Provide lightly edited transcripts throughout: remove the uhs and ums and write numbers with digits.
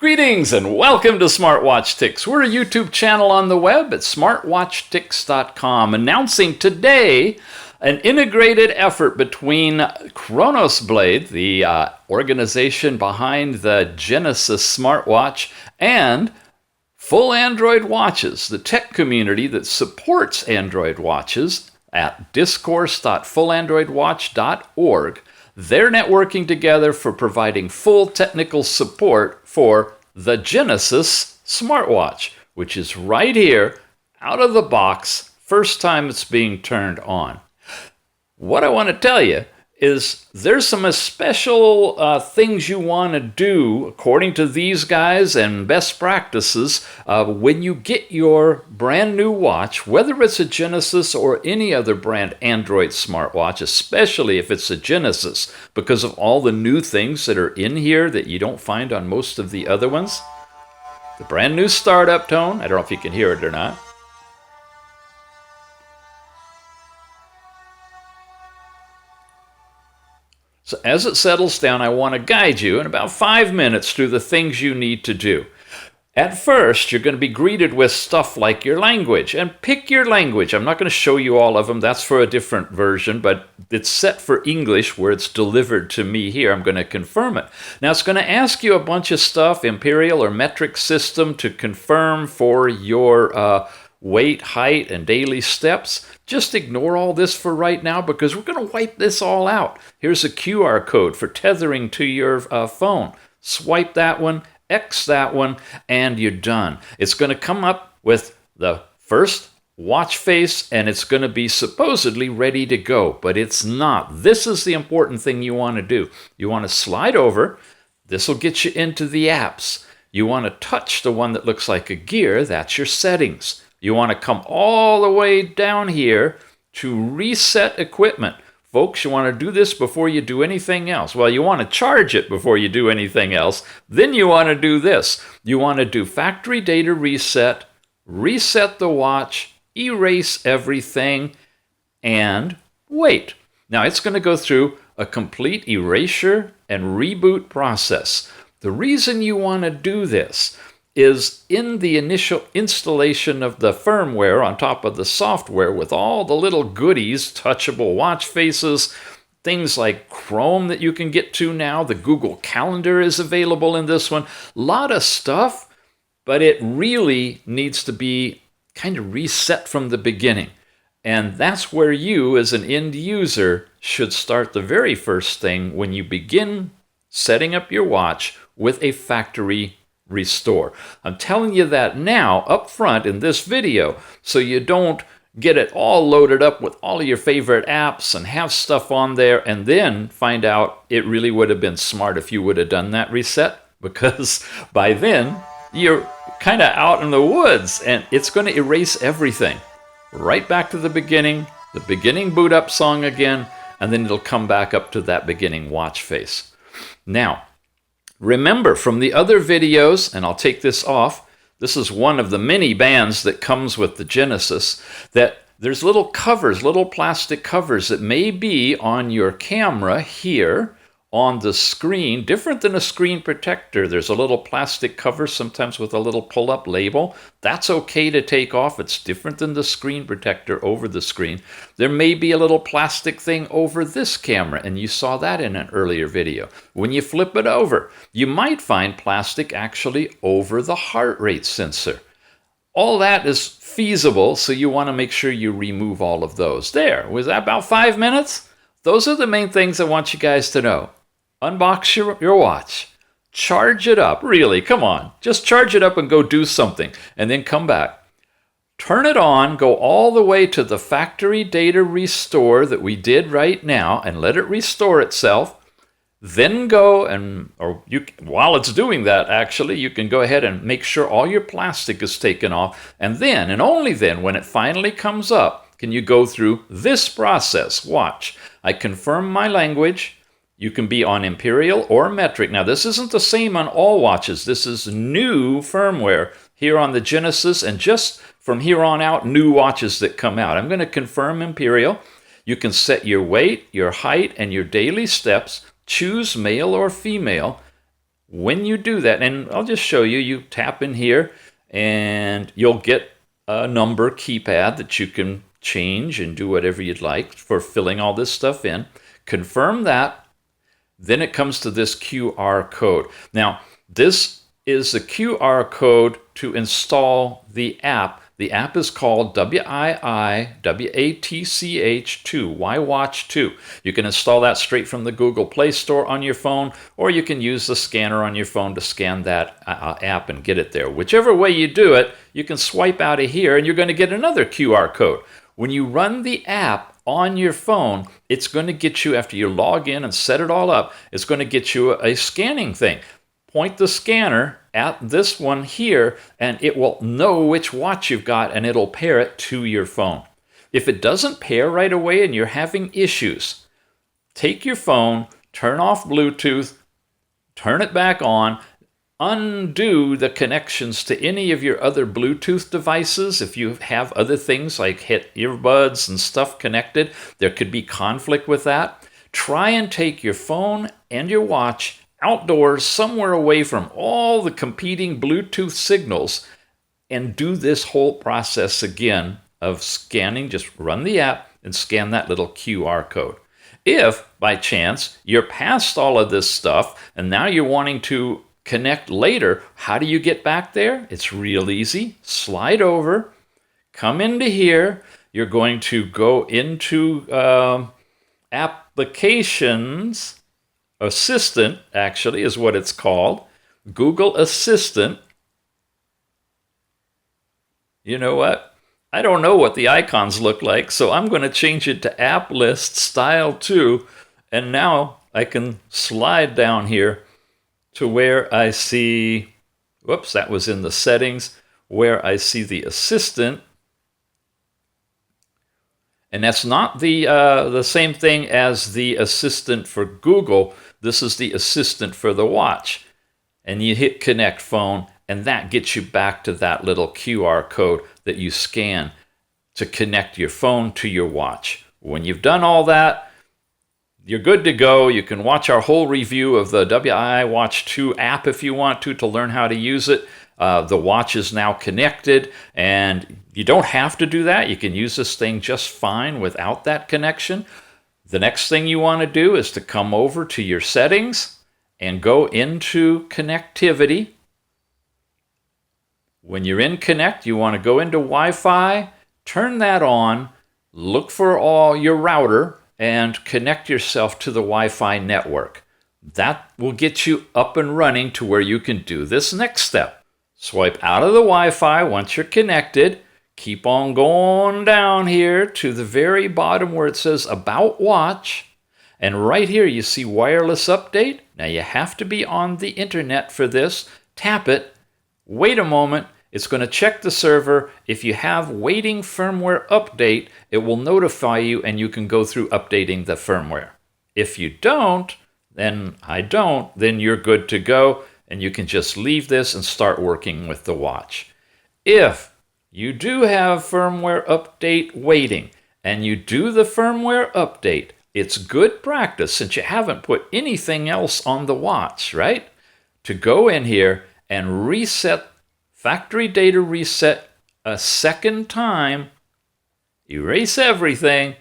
Greetings and welcome to Smartwatch Tics. We're a YouTube channel on the web at smartwatchtics.com, announcing today an integrated effort between KronosBlade, the organization behind the Genesis smartwatch, and Full Android Watches, the tech community that supports Android watches at discourse.fullandroidwatch.org. They're networking together for providing full technical support for the Genesis smartwatch, which is right here, out of the box, first time it's being turned on. What I want to tell you is there's some special things you want to do, according to these guys and best practices, when you get your brand new watch, whether it's a Genesis or any other brand Android smartwatch, especially if it's a Genesis, because of all the new things that are in here that you don't find on most of the other ones. The brand new startup tone, I don't know if you can hear it or not. So as it settles down, I want to guide you in about 5 minutes through the things you need to do. At first, you're going to be greeted with stuff like your language, and pick your language. I'm not going to show you all of them. That's for a different version, but it's set for English where it's delivered to me here. I'm going to confirm it. Now, it's going to ask you a bunch of stuff, imperial or metric system, to confirm for your weight, height, and daily steps. Just ignore all this for right now because we're going to wipe this all out. Here's a QR code for tethering to your phone. Swipe that one, X that one, and you're done. It's going to come up with the first watch face, and it's going to be supposedly ready to go, but it's not. This is the important thing you want to do. You want to slide over. This will get you into the apps. You want to touch the one that looks like a gear. That's your settings. You want to come all the way down here to reset equipment. Folks, you want to do this before you do anything else. Well, you want to charge it before you do anything else. Then you want to do this. You want to do factory data reset, reset the watch, erase everything, and wait. Now, it's going to go through a complete erasure and reboot process. The reason you want to do this is in the initial installation of the firmware on top of the software with all the little goodies, touchable watch faces, things like Chrome that you can get to now. The Google Calendar is available in this one. A lot of stuff, but it really needs to be kind of reset from the beginning. And that's where you, as an end user, should start the very first thing when you begin setting up your watch with a factory restore. I'm telling you that now up front in this video so you don't get it all loaded up with all of your favorite apps and have stuff on there and then find out it really would have been smart if you would have done that reset, because by then you're kind of out in the woods and it's going to erase everything right back to the beginning boot up song again, and then it'll come back up to that beginning watch face. Now, remember from the other videos, and I'll take this off, this is one of the many bands that comes with the Genesis, that there's little covers, little plastic covers that may be on your camera here on the screen, different than a screen protector. There's a little plastic cover, sometimes with a little pull-up label. That's okay to take off. It's different than the screen protector over the screen. There may be a little plastic thing over this camera, and you saw that in an earlier video. When you flip it over, you might find plastic actually over the heart rate sensor. All that is feasible, so you want to make sure you remove all of those. There, was that about 5 minutes? Those are the main things I want you guys to know. Unbox your watch. Charge it up. Really, come on. Just charge it up and go do something. And then come back. Turn it on. Go all the way to the factory data restore that we did right now and let it restore itself. Then go while it's doing that, actually, you can go ahead and make sure all your plastic is taken off. And then, and only then, when it finally comes up, can you go through this process. Watch. I confirm my language. You can be on imperial or metric. Now, this isn't the same on all watches. This is new firmware here on the Genesis, and just from here on out, new watches that come out. I'm going to confirm imperial. You can set your weight, your height, and your daily steps. Choose male or female. When you do that, and I'll just show you, you tap in here and you'll get a number keypad that you can change and do whatever you'd like for filling all this stuff in. Confirm that. Then it comes to this QR code. Now, this is the QR code to install the app. The app is called WIIWATCH2, WiWatch 2. You can install that straight from the Google Play Store on your phone, or you can use the scanner on your phone to scan that app and get it there. Whichever way you do it, you can swipe out of here and you're going to get another QR code. When you run the app on your phone, it's going to get you, after you log in and set it all up, it's going to get you a scanning thing. Point the scanner at this one here, and it will know which watch you've got, and it'll pair it to your phone. If it doesn't pair right away and you're having issues, take your phone, turn off Bluetooth, turn it back on, undo the connections to any of your other Bluetooth devices. If you have other things like earbuds and stuff connected, there could be conflict with that. Try and take your phone and your watch outdoors, somewhere away from all the competing Bluetooth signals, and do this whole process again of scanning. Just run the app and scan that little QR code. If, by chance, you're past all of this stuff and now you're wanting to connect later, how do you get back there? It's real easy. Slide over, come into here. You're going to go into Applications. Assistant, actually, is what it's called. Google Assistant. You know what? I don't know what the icons look like, so I'm going to change it to App List Style 2. And now I can slide down here to where I see, whoops, that was in the settings, where I see the Assistant. And that's not the same thing as the Assistant for Google. This is the Assistant for the watch. And you hit Connect Phone, and that gets you back to that little QR code that you scan to connect your phone to your watch. When you've done all that, you're good to go. You can watch our whole review of the WiWatch 2 app if you want to learn how to use it. The watch is now connected, and you don't have to do that. You can use this thing just fine without that connection. The next thing you want to do is to come over to your settings and go into connectivity. When you're in Connect, you want to go into Wi-Fi, turn that on, look for all your router, and connect yourself to the Wi-Fi network. That will get you up and running to where you can do this next step. Swipe out of the Wi-Fi once you're connected. Keep on going down here to the very bottom where it says About Watch. And right here you see Wireless Update. Now you have to be on the internet for this. Tap it. Wait a moment. It's going to check the server. If you have waiting firmware update, it will notify you and you can go through updating the firmware. If you don't, then you're good to go and you can just leave this and start working with the watch. If you do have firmware update waiting and you do the firmware update, it's good practice, since you haven't put anything else on the watch, right? To go in here and reset factory data reset a second time, erase everything.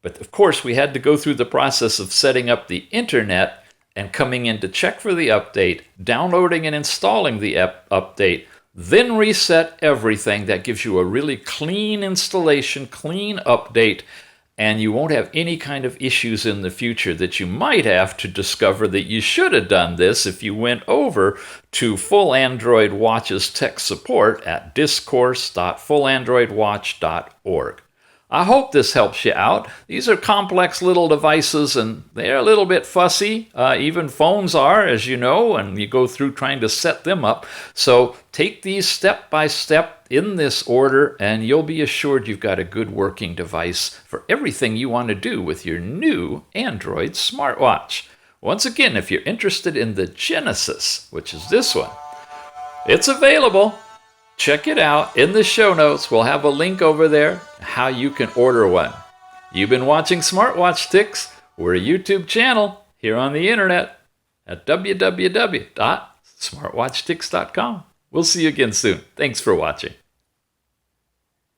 But of course, we had to go through the process of setting up the internet and coming in to check for the update, downloading and installing the update, then reset everything. That gives you a really clean installation, clean update, and you won't have any kind of issues in the future that you might have to discover that you should have done this if you went over to Full Android Watches tech support at discourse.fullandroidwatch.org. I hope this helps you out. These are complex little devices and they're a little bit fussy. Even phones are, as you know, and you go through trying to set them up. So take these step by step in this order and you'll be assured you've got a good working device for everything you want to do with your new Android smartwatch. Once again, if you're interested in the Genesis, which is this one, it's available. Check it out. In the show notes, we'll have a link over there how you can order one. You've been watching Smartwatch Tics. We're a YouTube channel here on the internet. at www.smartwatchtics.com. We'll see you again soon. Thanks for watching.